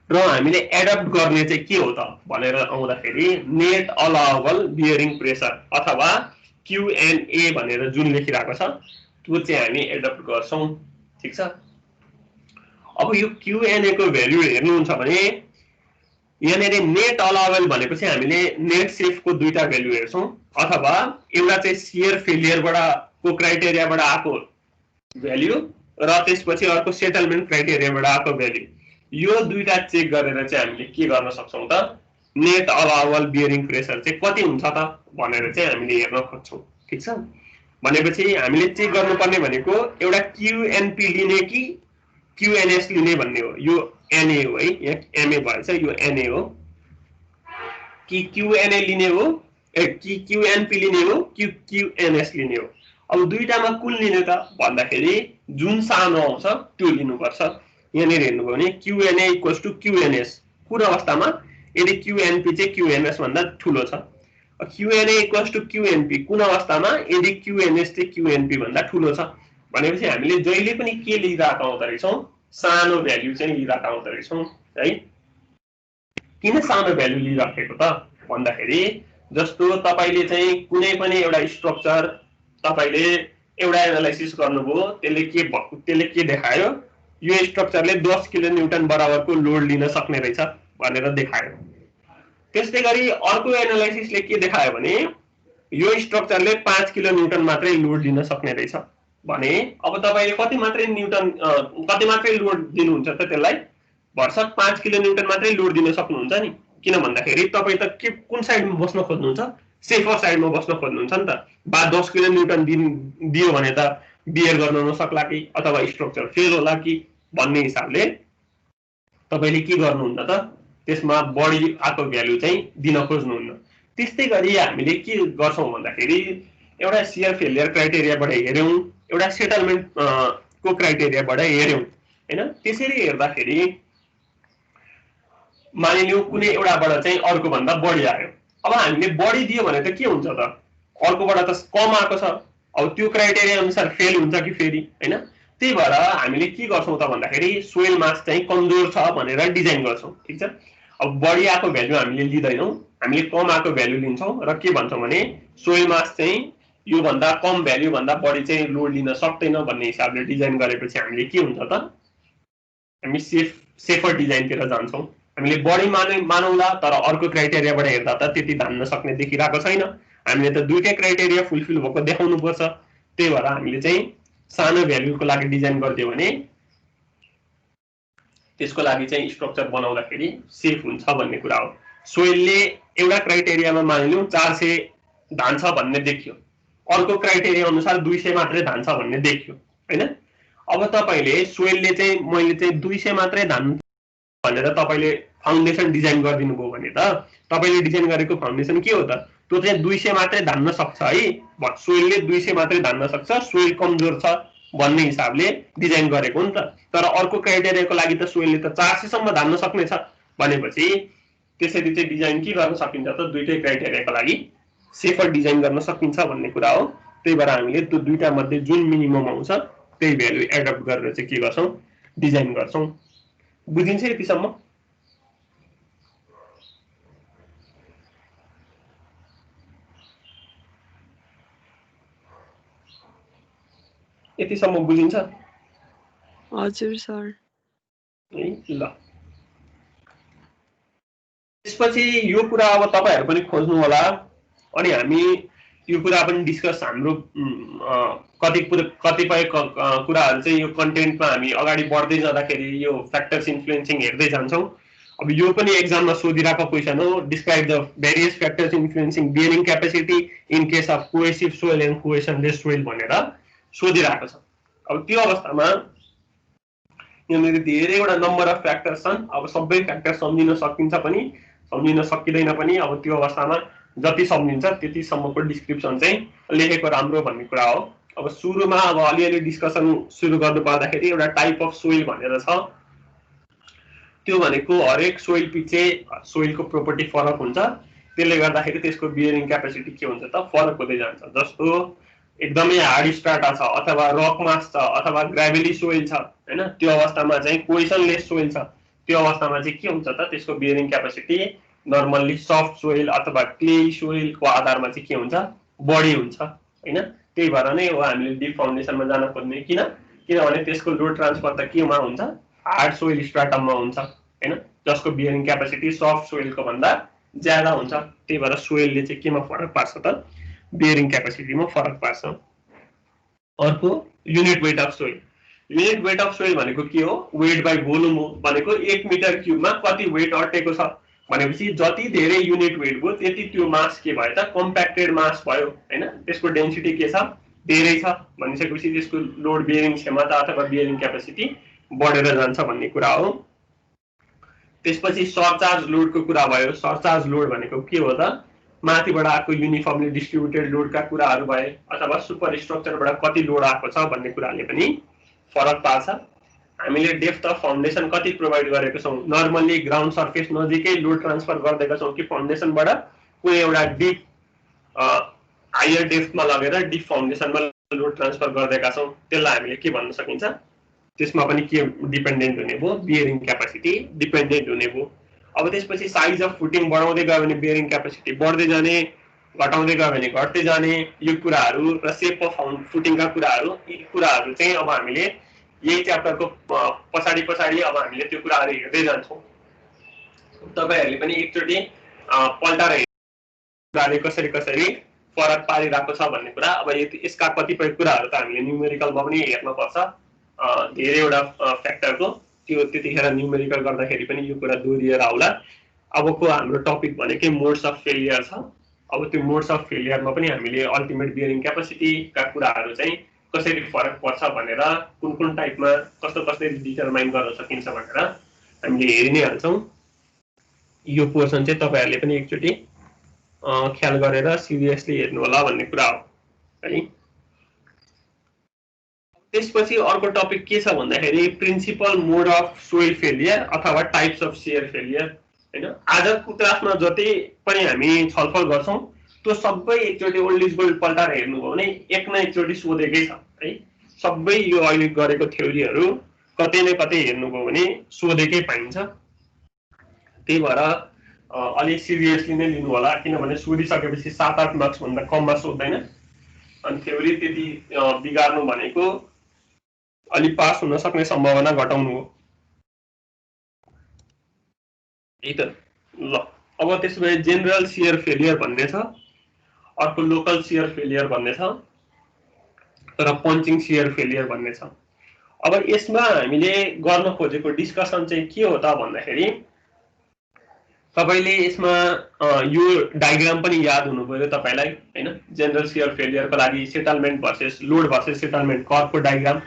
र हामीले एडप्ट गर्ने चाहिँ के हो त भनेर आउँदाखेरि नेट अलाउबल बियरिङ प्रेसर अथवा क्युएनए भनेर जुन लेखिरहेको छ त्यो चाहिँ हामी एडप्ट गर्छौं। ठीक छ? अब यो क्युएनए को भ्यालु हेर्नुहुन्छ भने यहाँनिर नेट अलाउबल भनेको चाहिँ हामीले नेट सेफ को दुईटा भ्यालु हेर्छौं, अथवा एउटा चाहिँ शियर फेलियरबाट को क्राइटेरियाबाट आएको भ्यालु र त्यसपछि अर्को सेटलमेन्ट क्राइटेरियाबाट आएको भ्यालु, यो दुईटा चेक गरेर चाहिँ हामीले के गर्न सक्छौं त, नेट अलाउबल बियरिङ प्रेसर चाहिँ कति हुन्छ त भनेर चाहिँ हामीले हेर्न खोज्छौं। ठीक छ? भनेपछि हामीले चेक गर्नुपर्ने भनेको एउटा क्युएनपी लिने कि क्युएनएस लिने भन्ने हो। यो एनए हो है, यहाँ एमए भएछ, यो एनए हो कि क्युएनए लिने हो, कि क्युएनपी लिने हो कि क्युएनएस लिने हो। अब दुईटामा कुन लिने त भन्दाखेरि जुन सानो आउँछ त्यो लिनुपर्छ। यहाँनिर हेर्नुभयो भने क्युएनए इक्वल्स टु क्युएनएस कुन अवस्थामा, यदि क्युएनपी चाहिँ क्युएनएस भन्दा ठुलो छ। क्युएनए इक्वल्स टु क्युएनपी कुन अवस्थामा, यदि क्युएनएस चाहिँ क्युएनपी भन्दा ठुलो छ। भनेपछि हामीले जहिले पनि के लिइरहेका आउँदो रहेछौं, सानो भ्यालु चाहिँ लिइरहेका आउँदो रहेछौं है। किन सानो भ्यालु लिइराखेको त भन्दाखेरि जस्तो तपाईले चाहिँ कुनै पनि एउटा स्ट्रक्चर तपाईले एउटा एनालाइसिस गर्नुभयो, त्यसले के देखायो, यो स्ट्रक्चरले 10 किलो न्यूटन बराबरको लोड लिन सक्ने रहेछ भनेर देखायो। त्यस्तै गरी अर्को एनालाइसिसले के देखायो भने यो स्ट्रक्चरले 5 किलो न्यूटन मात्रै लोड लिन सक्ने रहेछ भने अब तपाईले कति मात्रै लोड दिनुहुन्छ त त्यसलाई, भरसक 5 किलो न्यूटन मात्रै लोड दिन सक्नुहुन्छ नि। किन भन्दाखेरि तपाई त के कुन साइडमा बस्न खोज्नुहुन्छ, सेफर साइडमा बस्न खोज्नुहुन्छ नि त। बा 10 किलो न्यूटन दियो भने त बियर गर्न नसक्ला कि अथवा स्ट्रक्चर फेल होला कि भन्ने हिसाबले तपाईले के गर्नुहुन्न त, त्यसमा बढी आको भ्यालु चाहिँ दिन खोज्नुहुन्न। त्यस्तै गरी हामीले के गर्छौं भन्दाखेरि एउटा शियर फेलियर क्राइटेरियाबाट हेर्यौं, एउटा सेटलमेन्ट को क्राइटेरियाबाट हेर्यौं हैन। त्यसरी हेर्दाखेरि मानिलियौ कुनै एउटाबाट चाहिँ अर्को भन्दा बढी आयो। अब हामीले बढी दियो भने त के हुन्छ त, अर्कोबाट त कम आएको छ। अब त्यो क्राइटेरिया अनुसार फेल हुन्छ कि फेरि हैन। त्यही भएर हामीले के गर्छौं त भन्दाखेरि सोइल मास चाहिँ कमजोर छ भनेर डिजाइन गर्छौं। ठीक छ? अब बढी आएको भ्यालु हामीले लिदैनौं, हामीले कम आएको भ्यालु लिन्छौं र के भन्छौं भने सोइल मास चाहिँ यो भन्दा कम भ्यालु भन्दा बढी चाहिँ लोड लिन सक्दैन भन्ने हिसाबले डिजाइन गरेपछि हामीले के हुन्छ त, हामी सेफर डिजाइनतिर जान्छौं। हामीले बढी मानौला तर अर्को क्राइटेरियाबाट हेर्दा त त्यति धान्न सक्ने देखिरहेको छैन। हामीले त दुईटै क्राइटेरिया फुलफिल भएको देखाउनु पर्छ। त्यही भएर हामीले चाहिँ सानो भ्यालुको लागि डिजाइन गर्दियो भने त्यसको लागि चाहिँ स्ट्रक्चर बनाउँदाखेरि सेफ हुन्छ भन्ने कुरा हो। सोइलले एउटा क्राइटेरियामा मानिलियौ 400 धान्छ भन्ने देखियो, अर्को क्राइटेरिया अनुसार 200 मात्रै धान्छ भन्ने देखियो हैन। अब तपाईले सोइलले चाहिँ मैले चाहिँ 200 मात्रै धान भनेर तपाईले फाउन्डेसन डिजाइन गरिदिनु भयो भने त तपाईले डिजाइन गरेको फाउन्डेसन के हो त, त्यो चाहिँ 200 मात्रै धान्न सक्छ है। सोइलले 200 मात्रै धान्न सक्छ, सोइल कमजोर छ भन्ने हिसाबले डिजाइन गरेको हो नि त। तर अर्को क्राइटेरियाको लागि त सोइलले त 400 सम्म धान्न सक्ने छ भनेपछि त्यसरी चाहिँ डिजाइन के गर्न सकिन्छ त, दुईटै क्राइटेरियाको लागि सेफर डिजाइन गर्न सकिन्छ भन्ने कुरा हो। त्यही भएर हामीले त्यो दुईटा मध्ये जुन मिनिमम आउँछ त्यही भ्यालु एडप्ट गरेर चाहिँ के गर्छौं, डिजाइन गर्छौं। बुझिन्छ यतिसम्म? यतिसम्म बुझिन्छ? हजुर सर। ल त्यसपछि यो कुरा अब तपाईहरु पनि खोज्नु होला अनि हामी यो कुरा पनि डिस्कस हाम्रो कतिपय कुराहरु चाहिँ यो कन्टेन्टमा हामी अगाडि बढ्दै जाँदाखेरि यो फ्याक्टर्स इन्फ्लुएन्सिङ हेर्दै जान्छौं। अब यो पनि एक्जाममा सोधिरहेको क्वेशन हो, describe the various factors influencing bearing capacity in case of cohesive soil and cohesionless soil भनेर सोधिरहेको छ। अब त्यो अवस्थामा यहाँनिर धेरैवटा नम्बर अफ फ्याक्टर्स छन्। अब सबै फ्याक्टर सम्झिन सकिन्छ पनि सम्झिन सकिँदैन पनि। अब त्यो अवस्थामा जति सम्झिन्छ त्यतिसम्मको डिस्क्रिप्सन चाहिँ लेखेको राम्रो भन्ने कुरा हो। अब सुरुमा अब अलिअलि डिस्कसन सुरु गर्नु पर्दाखेरि एउटा टाइप अफ सोइल भनेर छ। त्यो भनेको हरेक सोइल पछि सोइलको प्रोपर्टी फरक हुन्छ, त्यसले गर्दाखेरि त्यसको बियरिङ क्यापेसिटी के हुन्छ त फरक हुँदै जान्छ। जस्तो एकदमै हार्ड स्ट्राटा छ अथवा रक मास छ अथवा ग्रेभली सोइल छ हैन, त्यो अवस्थामा चाहिँ कोहेसनलेस सोइल छ, त्यो अवस्थामा चाहिँ के हुन्छ त त्यसको bearing capacity normally soft soil अथवा क्ले सोइलको आधारमा चाहिँ के हुन्छ बढी हुन्छ हैन। त्यही भएर नै हो हामीले डीप फाउन्डेसनमा जान खोज्ने, किनभने त्यसको लोड ट्रान्सफर त केमा हुन्छ हार्ड सोइल स्ट्राटममा हुन्छ हैन, जसको बियरिङ क्यापेसिटी सफ्ट सोइलको भन्दा ज्यादा हुन्छ। त्यही भएर सोइलले चाहिँ केमा फरक पार्छ त बियरिङ क्यापेसिटीमा फरक पार्छ। अर्को unit weight of soil. Unit weight of soil भनेको के हो, वेट बाइ भोल्युम हो। भनेको 1 मिटर क्युबमा कति वेट अटेको छ भनेपछि जति धेरै युनिट वेट भयो त्यति त्यो मास के भयो त कम्प्याक्टेड मास भयो हैन। त्यसको डेन्सिटी के छ धेरै छ भनिसकेपछि त्यसको लोड बियरिङ क्षमता अथवा बियरिङ क्यापेसिटी बढेर जान्छ भन्ने कुरा हो। त्यसपछि सरचार्ज लोडको कुरा भयो। सरचार्ज लोड भनेको के हो त माथिबाट आएको युनिफर्मली डिस्ट्रिब्युटेड लोडका कुराहरू भए अथवा सुपर स्ट्रक्चरबाट कति लोड आएको छ भन्ने कुराले पनि फरक पार्छ। हामीले डेप्थ अफ फाउन्डेसन कति प्रोभाइड गरेको छौं, नर्मल्ली ग्राउन्ड सर्फेस नजिकै लोड ट्रान्सफर गर्दैका छौं कि फाउन्डेसनबाट कुनै एउटा डिप हायर डेप्थमा लगेर डिप फाउन्डेसनमा लोड ट्रान्सफर गर्दैका छौं, त्यसलाई हामीले के भन्न सकिन्छ, त्यसमा पनि के डिपेन्डेन्ट हुने भयो बियरिङ क्यापेसिटी डिपेन्डेन्ट हुने भयो। अब त्यसपछि साइज अफ फुटिङ बढाउँदै गयो भने बियरिङ क्यापेसिटी बढ्दै जाने, घटाउँदै गयो भने घट्दै जाने, यो कुराहरू र सेप अफ फुटिङका कुराहरू, यी कुराहरू चाहिँ अब हामीले यही च्याप्टरको पछाडि अब हामीले त्यो कुराहरू हेर्दै जान्छौं। तपाईहरुले पनि एकचोटी पल्टाएर कुराले कसरी फरक पारिरहेको छ भन्ने कुरा। अब यसका कतिपय कुराहरू त हामीले न्युमेरिकलमा पनि हेर्न पर्छ, धेरैवटा फ्याक्टरको त्यो त्यतिखेर न्युमेरिकल गर्दाखेरि पनि यो कुरा दोहोरिएर आउला। अबको हाम्रो टपिक भनेकै मोड्स अफ फेलियर छ। अब त्यो मोड्स अफ फेलियरमा पनि हामीले अल्टिमेट बियरिङ क्यापेसिटीका कुराहरू चाहिँ कसरी फरक पर्छ भनेर कुन टाइपमा कसरी डिटरमाइन गर्न सकिन्छ भनेर हामीले हेरि नै हाल्छौं। यो पोर्सन चाहिँ तपाईहरुले पनि एकचोटी ख्याल गरेर सिरियसली हेर्नु होला भन्ने कुरा हो है। त्यसपछि अर्को टपिक के छ भन्दाखेरि principal mode of soil failure अथवा टाइप्स अफ सियर फेलियर हैन। आजको क्लासमा जति पनि हामी छलफल गर्छौं त्यो सबै एकचोटी ओल्ड इज गोल्ड पल्टाएर हेर्नुभयो भने एक न एकचोटी सोधेकै छ है। सबै यो अहिले गरेको थ्योरीहरू कतै न कतै हेर्नुभयो भने सोधेकै पाइन्छ। त्यही भएर अलि सिरियसली नै लिनु होला, किनभने सोधिसकेपछि 7-8 मार्क्स भन्दा कममा सोध्दैन। अनि थ्योरी त्यति बिगार्नु भनेको अलि पास हुन सक्ने सम्भावना घटाउनु हो है त। ल अब त्यसपछि जेनरल सियर फेलियर भन्ने छ, अर्को लोकल सियर फेलियर भन्ने छ र पञ्चिङ सियर फेलियर भन्ने छ। अब यसमा हामीले गर्न खोजेको डिस्कसन चाहिँ के हो त भन्दाखेरि तपाईले यसमा यो डायग्राम पनि याद हुनु पर्यो तपाईलाई हैन। जेनरल सियर फेलियरको लागि settlement versus load versus settlement कर्वको डायग्राम,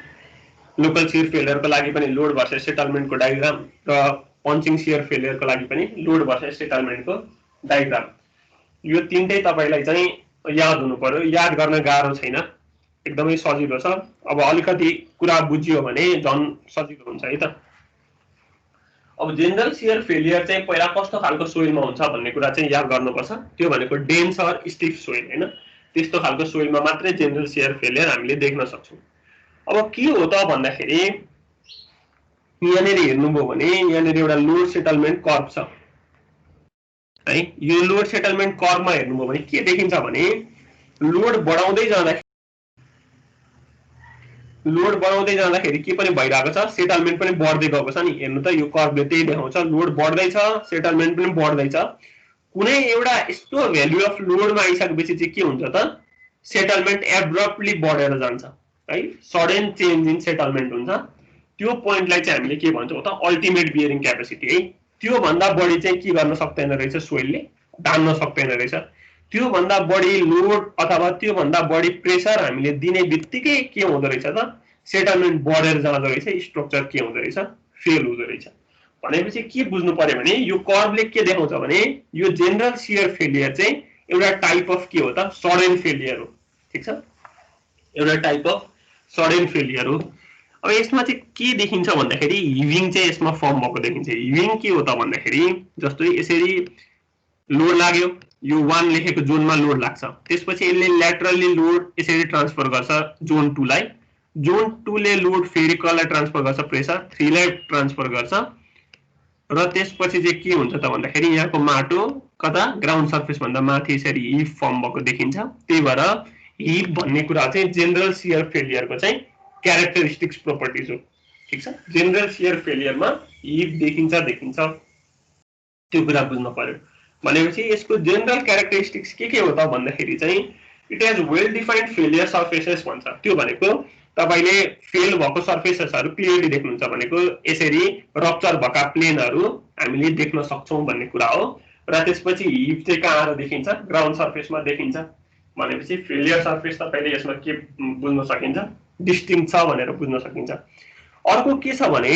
लोकल सियर फेलियरको लागि पनि लोड भर्सेस सेटलमेन्टको डायग्राम र पञ्चिङ सियर फेलियरको लागि पनि लोड भर्सेस सेटलमेन्टको डायग्राम। यो तीनटै तपाईलाई चाहिँ याद हुनु पर्यो। याद गर्न गाह्रो छैन, एकदमै सजिलो छ। अब अलिकति कुरा बुझियो भने झन् सजिलो हुन्छ है त। अब जेनरल सियर फेलियर चाहिँ पहिला कस्तो खालको सोइलमा हुन्छ भन्ने कुरा चाहिँ याद गर्नुपर्छ। त्यो भनेको डेन्स अर स्टिफ सोइल हैन, त्यस्तो खालको सोइलमा मात्रै जेनरल सियर फेलियर हामीले देख्न सक्छौं। अब के हो त भन्दाखेरि यहाँनिर हेर्नुभयो भने यहाँनिर एउटा लोड सेटलमेन्ट कर्व छ है। यो लोड सेटलमेन्ट कर्वमा हेर्नुभयो भने के देखिन्छ भने लोड बढाउँदै जाँदाखेरि लोड बढाउँदै जाँदाखेरि के पनि भइरहेको छ, सेटलमेन्ट पनि बढ्दै गएको छ नि। हेर्नु त यो कर्भले त्यही देखाउँछ, लोड बढ्दैछ, सेटलमेन्ट पनि बढ्दैछ। कुनै एउटा यस्तो भ्यालु अफ लोडमा आइसकेपछि चाहिँ के हुन्छ त, सेटलमेन्ट एब्रप्टली बढेर जान्छ है, सडन चेन्ज इन सेटलमेन्ट हुन्छ। त्यो पोइन्टलाई चाहिँ हामीले के भन्छौँ त, अल्टिमेट बियरिङ क्यापेसिटी है। त्यो भन्दा बढी चाहिँ के गर्न सक्दैन रहेछ, सोइलले तान्न सक्दैन रहेछ। त्यो भन्दा बढी लोड अथवा त्यो भन्दा बढी प्रेसर हामीले दिने बित्तिकै के हुँदो रहेछ त, सेटलमेन्ट बढेर जाँदो रहेछ, स्ट्रक्चर के हुँदो रहेछ, फेल हुँदो रहेछ। भनेपछि के बुझ्नु पर्यो भने यो कर्भले के देखाउँछ भने यो जेनरल शियर फेलियर चाहिँ एउटा टाइप अफ के हो त, सडन फेलियर हो। ठीक छ, एउटा टाइप अफ सडन फेलियर हो। अब यसमा चाहिँ के देखिन्छ भन्दाखेरि हिभिङ चाहिँ यसमा फर्म भएको देखिन्छ। हिभिङ के हो त भन्दाखेरि जस्तै यसरी लोड लाग्यो, यो 1 लेखेको जोनमा लोड लाग्छ, त्यसपछि यसले ल्याटरली लोड यसरी ट्रान्सफर गर्छ जोन 2 लाई, जोन 2 ले लोड फेरि कसलाई ट्रान्सफर गर्छ, प्रेसर 3 लाई ट्रान्सफर गर्छ। र त्यसपछि चाहिँ के हुन्छ त भन्दाखेरि यहाँको माटो कता ग्राउन्ड सर्फेस भन्दा माथि यसरी हिप फर्म भएको देखिन्छ। त्यही भएर हिप भन्ने कुरा चाहिँ जेनरल शियर फेलियरको चाहिँ क्यारेक्टरिस्टिक्स प्रोपर्टिज हो। ठीक छ, जेनरल शियर फेलियरमा हिप देखिन्छ, त्यो कुरा बुझ्नु पर्यो। भनेपछि यसको जेनरल क्यारेक्टरिस्टिक्स के हो त भन्दाखेरि चाहिँ it has well defined failure surfaces भन्छ। त्यो भनेको तपाईले फेल भएको सर्फेसेसहरु क्लियरली देख्नुहुन्छ भनेको यसरी रप्चर भएका प्लेनहरु हामीले देख्न सक्छौं भन्ने कुरा हो। र त्यसपछि हिप चाहिँ कहाँ देखिन्छ, ग्राउन्ड सर्फेसमा देखिन्छ। भनेपछि फेलियर सर्फेस तपाईले यसमा के बुझ्न सकिन्छ, डिस्टिंक्ट छ भनेर बुझ्न सकिन्छ। अर्को के छ भने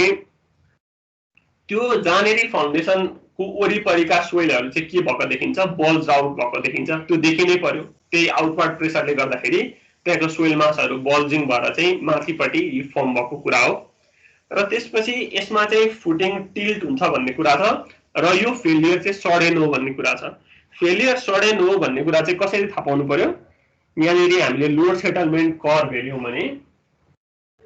त्यो जानेरी फाउन्डेसन को वरिपरिका सोइलहरु चाहिँ के भएको देखिन्छ, बल्ज आउट भएको देखिन्छ। त्यो देखिनै पर्यो, त्यही आउटवर्ड प्रेसरले गर्दाखेरि त्यहाँको सोइल मासहरु बल्जिङ भएर चाहिँ माथिपट्टि हिप फर्म भएको कुरा हो। र त्यसपछि यसमा चाहिँ फुटिङ टिल्ट हुन्छ भन्ने कुरा छ र यो फेलियर चाहिँ सडन हो भन्ने कुरा छ। फेलियर सडन हो भन्ने कुरा चाहिँ कसरी थाहा पाउनु पर्यो, यहाँनिर हामीले लोड सेटलमेन्ट कर्भ हेर्यौं भने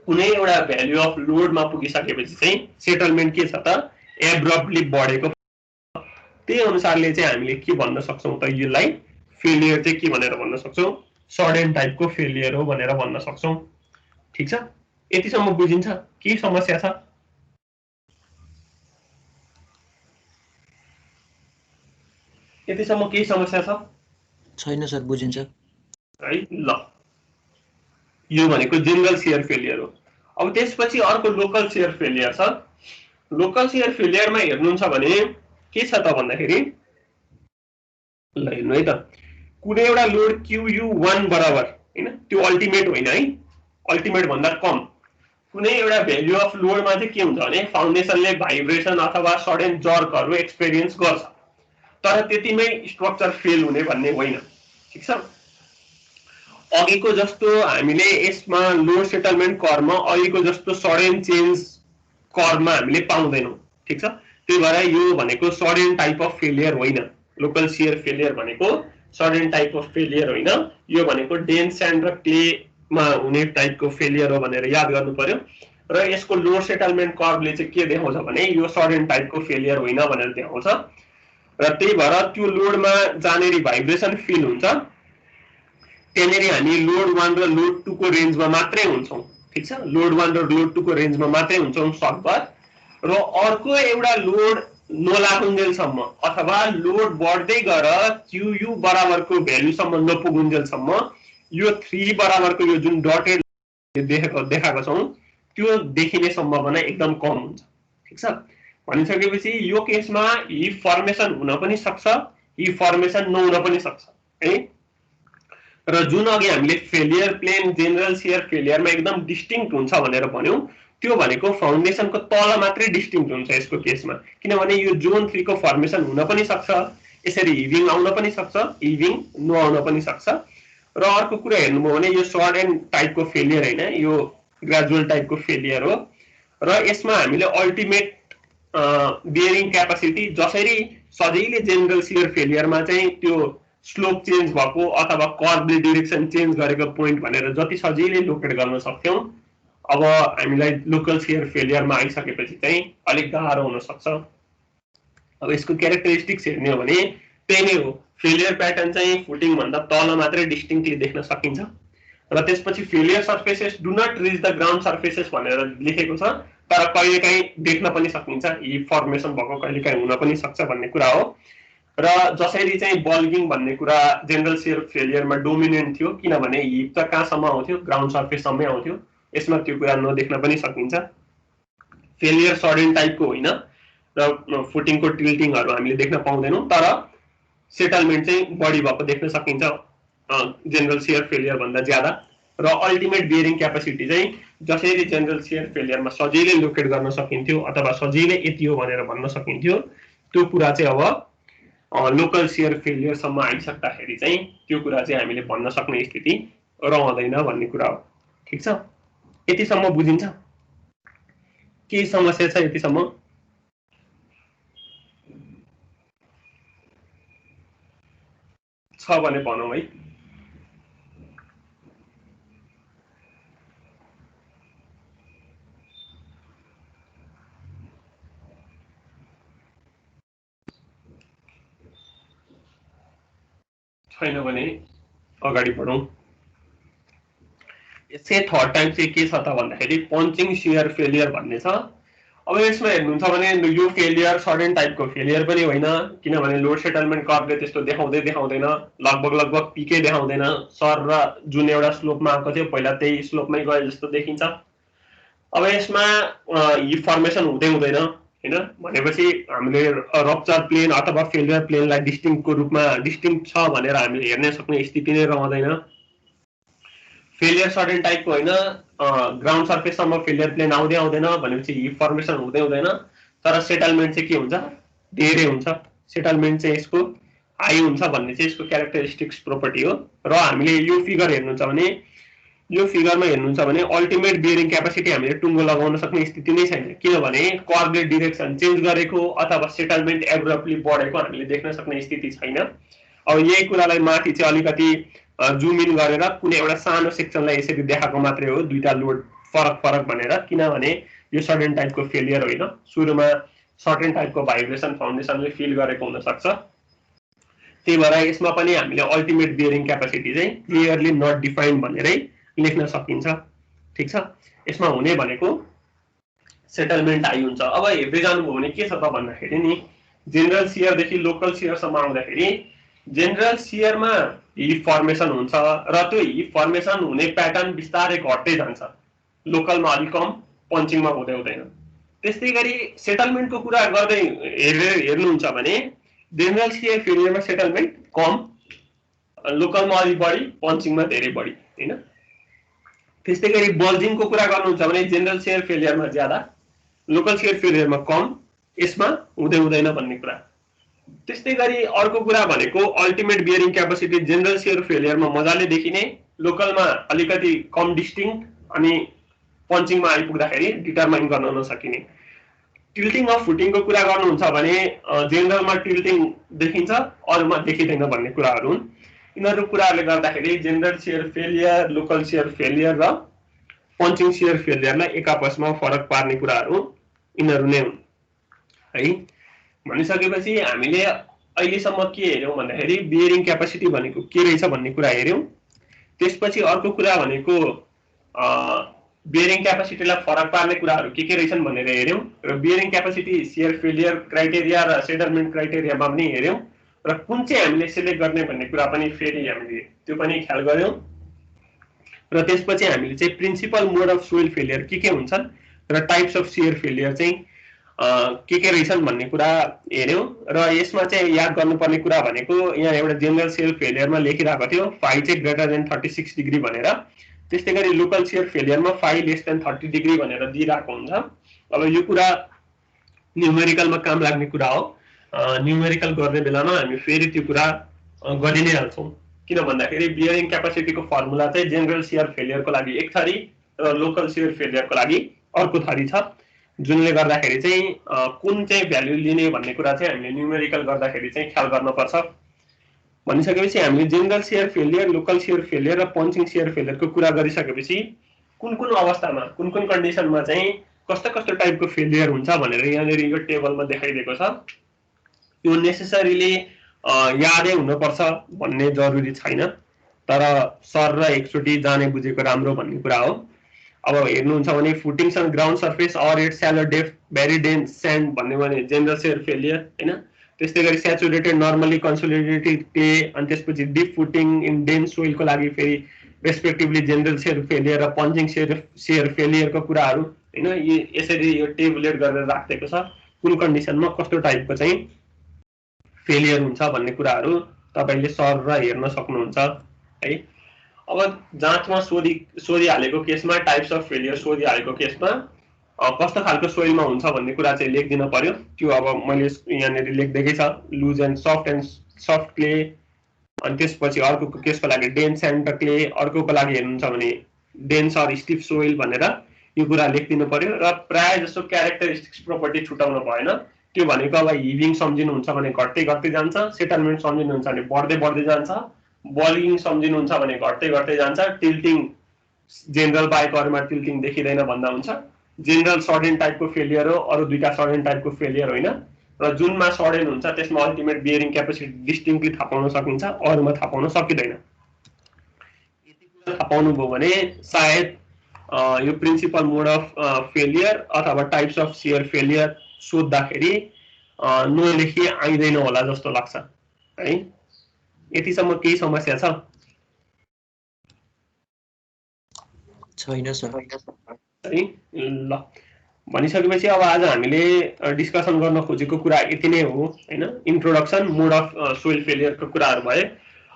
कुनै एउटा भ्यालु अफ लोडमा पुगिसकेपछि चाहिँ सेटलमेन्ट के छ त, एब्रप्टली बढेको। त्यही अनुसारले चाहिँ हामीले के भन्न सक्छौं त, यसलाई फेलियर चाहिँ के भनेर भन्न सक्छौं, सडन टाइपको फेलियर हो भनेर भन्न सक्छौं। ठीक छ, यतिसम्म बुझिन्छ? के समस्या छ? यतिसम्म केही समस्या छ? छैन सर, बुझिन्छ है। ल, यो भनेको जेनरल शियर फेलियर हो। अब त्यसपछि अर्को लोकल शियर फेलियर छ। लोकल शियर फेलियरमा हेर्नुहुन्छ भने के छ त भन्दाखेरि, ल हेर्नु है त, कुनै एउटा लोड QU1 बराबर हैन, त्यो अल्टिमेट होइन है, अल्टिमेट भन्दा कम कुनै एउटा भ्यालु अफ लोडमा चाहिँ के हुन्छ भने फाउन्डेसनले भाइब्रेसन अथवा सडन जर्कहरु एक्सपिरियन्स गर्छ, तर त्यतिमै स्ट्रक्चर फेल हुने भन्ने होइन। ठीक छ, अघिको जस्तो हामीले यसमा लोड सेटलमेन्ट कर्भमा अघिको जस्तो सडन चेन्ज कर्भमा हामीले पाउँदैनौं। ठीक छ, त्यही भएर यो भनेको सडन टाइप अफ फेलियर होइन। लोकल शियर फेलियर भनेको सडन टाइप अफ फेलियर होइन, यो भनेको डेन्स स्यान्ड र क्लेमा हुने टाइपको फेलियर हो भनेर याद गर्नु पर्यो। र यसको लोड सेटलमेन्ट कर्भले चाहिँ के देखाउँछ भने यो सडन टाइपको फेलियर होइन भनेर देखाउँछ। र त्यही भएर त्यो लोडमा जानेरी भाइब्रेसन फिल हुन्छ, त्यनेरी हामी लोड 1 र लोड 2 को रेन्जमा मात्रै हुन्छौं। ठीक छ, लोड 1 र लोड 2 को रेन्जमा मात्रै हुन्छौं सकभर। र अर्को एउटा लोड नलागुन्जेलसम्म अथवा लोड बढ्दै गएर QU बराबरको भ्यालुसम्म नपुगुन्जेलसम्म यो 3 बराबरको यो जुन डटेड देखाएको छौं त्यो देखिने सम्भावना एकदम कम हुन्छ। ठीक छ, भनिसकेपछि यो केसमा हिप फर्मेसन हुन पनि सक्छ, हिप फर्मेसन नहुन पनि सक्छ है। र जुन अघि हामीले फेलियर प्लेन जेनरल शियर फेलियरमा एकदम डिस्टिंक्ट हुन्छ भनेर भन्यौं, त्यो भनेको फाउन्डेसनको तल मात्रै डिस्टिंक्ट हुन्छ यसको केसमा, किनभने यो जोन 3 को फर्मेसन हुन पनि सक्छ, यसरी हिभिङ आउन पनि सक्छ, हिभिङ नआउन पनि सक्छ। र अर्को कुरा हेर्नुभयो भने यो सडन टाइपको फेलियर हैन, यो ग्रेजुअल टाइपको फेलियर हो। र यसमा हामीले अल्टिमेट बियरिङ क्यापासिटी जसरी सजिलै जेनरल शियर फेलियरमा चाहिँ त्यो स्लोप चेन्ज भएको अथवा कर्भले डाइरेक्सन चेन्ज गरेको पोइन्ट भनेर जति सजिलै लोकेट गर्न सक्थ्यौं, अब हामीलाई लोकल शियर फेलियरमा आइसकेपछि चाहिँ अलिक गाह्रो हुन सक्छ। अब यसको क्यारेक्टरिस्टिक्स हेर्ने हो भने त्यही नै हो, फेलियर प्याटर्न चाहिँ फुटिङ भन्दा तल मात्रै डिस्टिंक्टली देख्न सकिन्छ। र त्यसपछि failure surfaces do not reach the ground surfaces भनेर लेखेको छ, तर कहिलेकाहीँ देख्न पनि सकिन्छ यी फर्मेसन भएको कहिलेकाहीँ हुन पनि सक्छ भन्ने कुरा हो। र जसरी चाहिँ बल्गिङ भन्ने कुरा जेनरल सियर फेलियरमा डोमिनेन्ट थियो, किनभने हिप त कहाँसम्म आउँथ्यो, ग्राउन्ड सर्फेससम्मै आउँथ्यो, यसमा त्यो कुरा नदेख्न पनि सकिन्छ। फेलियर सडन टाइपको होइन र फुटिङको टिल्टिङहरू हामीले देख्न पाउँदैनौँ, तर सेटलमेन्ट चाहिँ बढी भएको देख्न सकिन्छ जेनरल सियर फेलियर भन्दा ज्यादा। र अल्टिमेट बियरिङ क्यापेसिटी चाहिँ जसरी जेनरल सियर फेलियरमा सजिलै लोकेट गर्न सकिन्थ्यो अथवा सजिलै यति हो भनेर भन्न सकिन्थ्यो, त्यो कुरा चाहिँ अब लोकल सियर फेलियरसम्म आइसक्दाखेरि चाहिँ त्यो कुरा चाहिँ हामीले भन्न सक्ने स्थिति रहँदैन भन्ने कुरा हो। ठिक छ, यतिसम्म बुझिन्छ? केही समस्या छ यतिसम्म? छ भने भनौँ है। छैन भने अगाडि बढौँ। यसै थर्ड टाइप चाहिँ के छ त भन्दाखेरि पन्चिङ सियर फेलियर भन्ने छ। अब यसमा हेर्नुहुन्छ भने यो फेलियर सडन टाइपको फेलियर पनि होइन, किनभने लोड सेटलमेन्ट कर्वले त्यस्तो देखाउँदैन, लगभग पिकै देखाउँदैन, सर र जुन एउटा स्लोपमा आएको थियो पहिला त्यही स्लोपमै गए जस्तो देखिन्छ। अब यसमा हिप फर्मेसन हुँदैन हैन, भनेपछि हामीले रप्चर प्लेन अथवा फेलियर प्लेनलाई डिस्टिङ्क्टको रूपमा डिस्टिङ्क्ट छ भनेर हामीले हेर्न सक्ने स्थिति नै रहँदैन। फेलियर सडन टाइपको होइन, ग्राउन्ड सर्फेससम्म फेलियर प्लेन आउँदैन भनेपछि हिप फर्मेसन हुँदैन, तर सेटलमेन्ट चाहिँ के हुन्छ, धेरै हुन्छ। सेटलमेन्ट चाहिँ यसको हाई हुन्छ भन्ने चाहिँ यसको क्यारेक्टरिस्टिक्स प्रोपर्टी हो। र हामीले यो फिगर हेर्नुहुन्छ भने यो फिगरमा हेर्नुहुन्छ भने अल्टिमेट बियरिङ क्यापेसिटी हामीले टुङ्गो लगाउन सक्ने स्थिति नै छैन, किनभने कर्वले डिरेक्सन चेन्ज गरेको अथवा सेटलमेन्ट एब्रप्टली बढेको हामीले देख्न सक्ने स्थिति छैन। अब यही कुरालाई माथि चाहिँ अलिकति जुम इन गरेर कुनै एउटा सानो सेक्सनलाई यसरी देखाएको मात्रै हो, दुईटा लोड फरक भनेर, किनभने यो सडन टाइपको फेलियर होइन, सुरुमा सर्टेन टाइपको भाइब्रेसन फाउन्डेसनले फिल गरेको हुन सक्छ। त्यही भएर यसमा पनि हामीले अल्टिमेट बियरिङ क्यापेसिटी चाहिँ क्लियरली नट डिफाइन्ड भनेरै लेख्न सकिन्छ। ठिक छ, यसमा हुने भनेको सेटलमेन्ट हाई हुन्छ। अब हेर्दै जानुभयो भने के छ त भन्दाखेरि नि जेनरल सियरदेखि लोकल सियरसम्म आउँदाखेरि जेनरल सियरमा हिप फर्मेसन हुन्छ र त्यो हिप फर्मेसन हुने प्याटर्न बिस्तारै घट्दै जान्छ, लोकलमा अलिक कम, पन्चिङमा हुँदैन। त्यस्तै गरी सेटलमेन्टको कुरा गर्दै हेर्नुहुन्छ भने जेनरल सियर फेलियरमा सेटलमेन्ट कम, लोकलमा अलिक बढी, पन्चिङमा धेरै बढी हैन। त्यस्तै गरी बल्जिङको कुरा गर्नुहुन्छ भने जेनरल सियर फेलियरमा ज्यादा, लोकल सियर फेलियरमा कम, यसमा हुँदैन भन्ने कुरा। त्यस्तै गरी अर्को कुरा भनेको ultimate bearing capacity general shear फेलियरमा मजाले देखिने, लोकलमा अलिकति कम डिस्टिङ्क्ट, अनि पन्चिङमा आइपुग्दाखेरि डिटरमाइन गर्न नसकिने। टिल्टिङ अफ फुटिङको कुरा गर्नुहुन्छ भने जेनरलमा टिल्टिङ देखिन्छ, अरूमा देखिँदैन भन्ने कुराहरू हुन्। यिनीहरू कुराहरूले गर्दाखेरि general shear failure, local shear failure र पन्चिङ सियर फेलियरलाई एक आपसमा फरक पार्ने कुराहरू यिनीहरू नै हुन् है। भनिसकेपछि हामीले अहिलेसम्म के हेर्यौँ भन्दाखेरि बियरिङ क्यापेसिटी भनेको के रहेछ भन्ने कुरा हेर्यौँ। त्यसपछि अर्को कुरा भनेको बियरिङ क्यापेसिटीलाई फरक पार्ने कुराहरू के रहेछन् भनेर हेर्यौँ, र bearing capacity shear failure criteria र सेटलमेन्ट क्राइटेरियामा पनि हेर्यौँ, र कुन चाहिँ हामीले सिलेक्ट गर्ने भन्ने कुरा पनि फेरि हामीले त्यो पनि ख्याल गऱ्यौँ। र त्यसपछि हामीले चाहिँ principal mode of soil failure के हुन्छन् र टाइप्स अफ सियर फेलियर चाहिँ के रहेछन् भन्ने कुरा हेर्यौँ। र यसमा चाहिँ याद गर्नुपर्ने कुरा भनेको यहाँ एउटा जेनरल सियर फेलियरमा लेखिरहेको थियो फाइ चाहिँ ग्रेटर देन 36 डिग्री भनेर, त्यस्तै गरी लोकल सियर फेलियरमा फाइ लेस देन 30 डिग्री भनेर दिइरहेको हुन्छ। अब यो कुरा न्युमेरिकलमा काम लाग्ने कुरा हो, न्युमेरिकल गर्ने बेलामा हामी फेरि त्यो कुरा गरि नै हाल्छौँ, किन भन्दाखेरि बियरिङ क्यापेसिटीको फर्मुला चाहिँ जेनरल सियर फेलियरको लागि एक थरी र लोकल सियर फेलियरको लागि अर्को थरी छ, जुनले गर्दाखेरि चाहिँ कुन चाहिँ भ्यालु लिने भन्ने कुरा चाहिँ हामीले न्युमेरिकल गर्दाखेरि चाहिँ ख्याल गर्नुपर्छ। भनिसकेपछि हामीले general shear failure, local shear failure र पन्चिङ सियर फेलियरको कुरा गरिसकेपछि कुन अवस्थामा कुन कन्डिसनमा चाहिँ कस्तो टाइपको फेलियर हुन्छ भनेर यहाँनिर यो टेबलमा देखाइदिएको छ। यो नेसेसरीली यादै हुनुपर्छ भन्ने जरुरी छैन, तर सर र एकचोटि जाने बुझेको राम्रो भन्ने कुरा हो। अब हेर्नुहुन्छ भने footings on ground surface or at shallow depth very dense sand भन्ने भने जेनरल सेयर फेलियर होइन। त्यस्तै गरी स्याचुरेटेड नर्मली कन्सोलिडेटेड क्ले अनि त्यसपछि डिप फुटिङ इन डेन्स सोइलको लागि फेरि रेस्पेक्टिभली जेनरल सेयर फेलियर र पन्जिङ सेयर फेलियरको कुराहरू होइन। यसरी यो टेबुलेट गरेर राखिदिएको छ कुन कन्डिसनमा कस्तो टाइपको चाहिँ फेलियर हुन्छ भन्ने कुराहरू तपाईँले सर र हेर्न सक्नुहुन्छ है। अब जाँचमा सोधिहालेको केसमा टाइप्स अफ फेलियर सोधिहालेको केसमा कस्तो खालको सोइलमा हुन्छ भन्ने कुरा चाहिँ लेखिदिन पर्यो। त्यो अब मैले यहाँनिर लेखिदिएकै छ, लुज एन्ड सफ्ट क्ले। अनि त्यसपछि अर्को केसको लागि डेन्स एन्ड क्ले, अर्कोको लागि हेर्नुहुन्छ भने डेन्स अर स्टिफ सोइल भनेर यो कुरा लेखिदिनु पर्यो। र प्राय जसो क्यारेक्टरिस्टिक्स प्रपर्टी छुटाउनु भएन। त्यो भनेको अब हिभिङ सम्झिनुहुन्छ भने घट्दै घट्दै जान्छ, सेटलमेन्ट सम्झिनुहुन्छ भने बढ्दै बढ्दै जान्छ, बलिङ सम्झिनुहुन्छ भने घट्दै घट्दै जान्छ, टिल्टिङ जेनरल बाहेक अरूमा टिल्टिङ देखिँदैन भन्दा हुन्छ। जेनरल सडेन टाइपको फेलियर हो, अरू दुईटा सडेन टाइपको फेलियर होइन। र जुनमा सडेन हुन्छ त्यसमा अल्टिमेट बियरिङ क्यापेसिटी डिस्टिङली थाहा पाउन सकिन्छ, अरूमा थाहा पाउन सकिँदैन। यति कुरा थाहा पाउनुभयो भने सायद यो प्रिन्सिपल मोड अफ फेलियर अथवा टाइप्स अफ सियर फेलियर सोद्धाखेरि नलेखी आइँदैन होला जस्तो लाग्छ है। यतिसम्म केही समस्या छ? छैन सर। है ल, भनिसकेपछि अब आज हामीले डिस्कसन गर्न खोजेको कुरा यति नै हो होइन। इन्ट्रोडक्सन मोड अफ सोइल फेलियरको कुराहरू भए।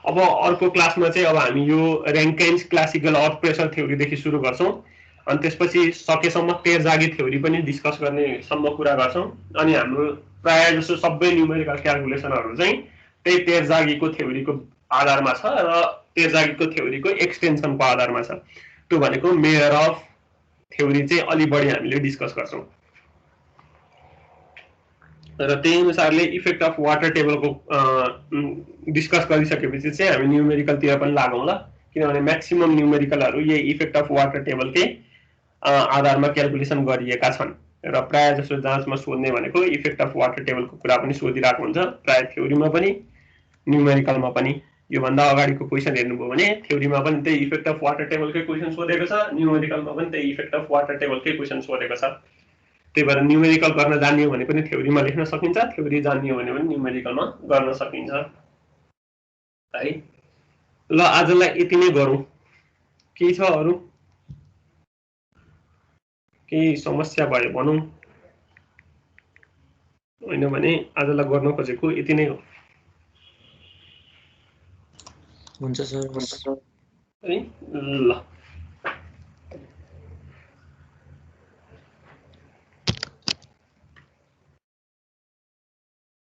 अब अर्को क्लासमा चाहिँ अब हामी यो ऱ्याङ्काइन्स क्लासिकल अर्थ प्रेसर थ्योरीदेखि सुरु गर्छौँ। अनि त्यसपछि सकेसम्म तेरजागी थ्योरी पनि डिस्कस गर्ने सम्म कुरा गर्छौँ। अनि हाम्रो प्रायः जसो सबै न्युमेरिकल क्यालकुलेसनहरू चाहिँ त्यही तेरजागीको थ्योरीको आधारमा छ र तेरजागीको थ्योरीको एक्सटेन्सनको आधारमा छ। त्यो भनेको मेयर अफ थ्योरी चाहिँ अलि बढी हामीले डिस्कस गर्छौँ। र त्यही अनुसारले इफेक्ट अफ वाटर टेबलको डिस्कस गरिसकेपछि चाहिँ हामी न्युमेरिकलतिर पनि लागौँला, किनभने म्याक्सिमम न्युमेरिकलहरू यही इफेक्ट अफ वाटर टेबलकै आधारमा क्यालकुलेसन गरिएका छन्। र प्रायः जसो जाँचमा सोध्ने भनेको इफेक्ट अफ वाटर टेबलको कुरा पनि सोधिरहेको हुन्छ, प्रायः थ्योरीमा पनि न्युमेरिकलमा पनि। योभन्दा अगाडिको क्वेसन हेर्नुभयो भने थ्योरीमा पनि त्यही इफेक्ट अफ वाटर टेबलकै क्वेसन सोधेको छ, न्युमेरिकलमा पनि त्यही इफेक्ट अफ वाटर टेबलकै क्वेसन सोधेको छ। त्यही भएर न्युमेरिकल गर्न जानियो भने पनि थ्योरीमा लेख्न सकिन्छ, थ्योरी जानियो भने पनि न्युमेरिकलमा गर्न सकिन्छ है। ल आजलाई यति नै गरौँ। केही छ अरू? केही समस्या भयो भनौँ, होइन भने आजलाई गर्न खोजेको यति नै हो। हुन्छ सर है ल।